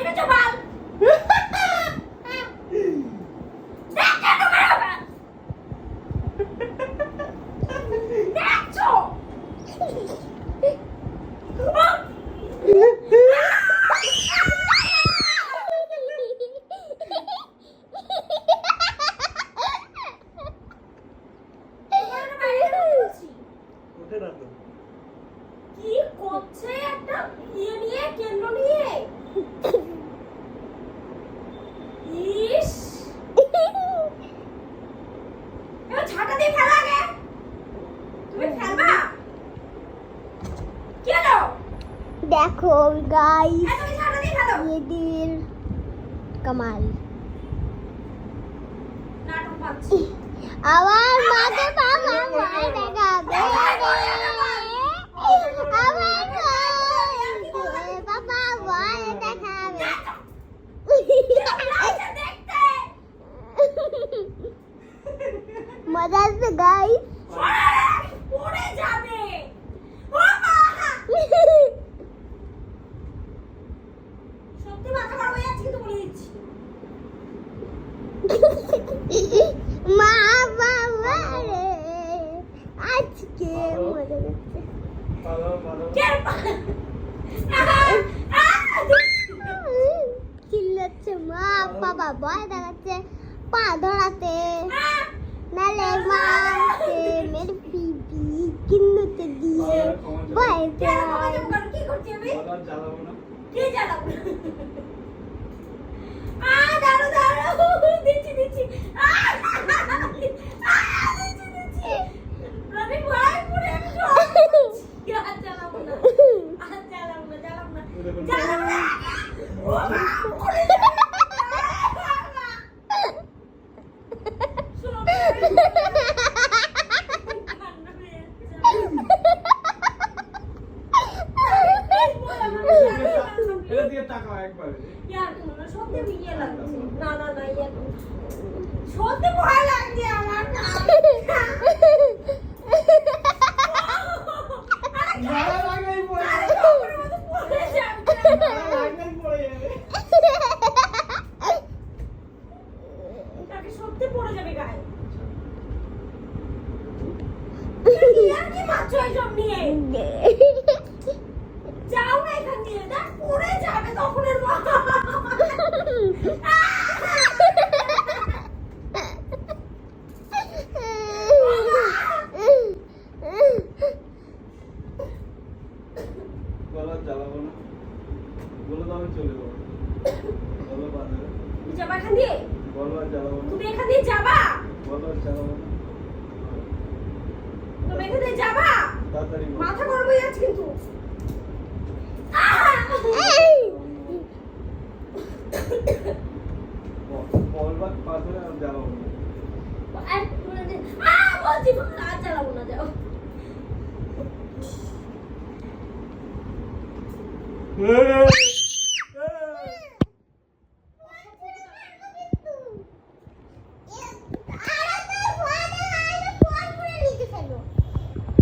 দেখেছো বাল দেখছো কি করছে একটা ইয়ে নিয়ে কেন্দ্র নিয়ে ইস এবার ছাটা দিয়ে ফেলা আগে তুমি ফেলবা কি হলো দেখো গাইস তুমি ছাটা দিয়ে ফেলো ये दिल कमाल নাটক পাচ্ছি আবার মাকে বাবা ভয় দেখাবে আবার বাবা ভয় দেখাবে দেখতে মজা আসবে গাইস পড়ে যাবে ও মা সত্যি মাথা খারাপ হয়ে যাচ্ছে কিন্তু বলে দিচ্ছি মা বাবা রে আজকে মজা করছে চিল্লাচ্ছে মা বাবা ভয় দেখাচ্ছে পা ধরাতে নালে মাকে মেরে পিপি কিন্নুতে দিয়ে ভয় পেয়ে কি করছি আমি কি জ্বালাবো দাঁড়ো দিচ্ছি দিচ্ছি দিচ্ছি রবি ভাই পুরে আমি আর জ্বালাবো না জ্বালাবো না ও মা পুরে সত্যি ভয় লাগছে আমার না সত্যি পড়ে যাবে গায়ে কি মারছো এইসব নিয়ে যাও না এখান দিয়ে দেখ পড়ে যাবে তখন এর যাবা এখান দিয়ে তুমি এখান দিয়ে যাবা তুমি এখান দিয়ে যাবা মাথা গরম হয়ে যাচ্ছে কিন্তু বলছি আর চালাবো না যাও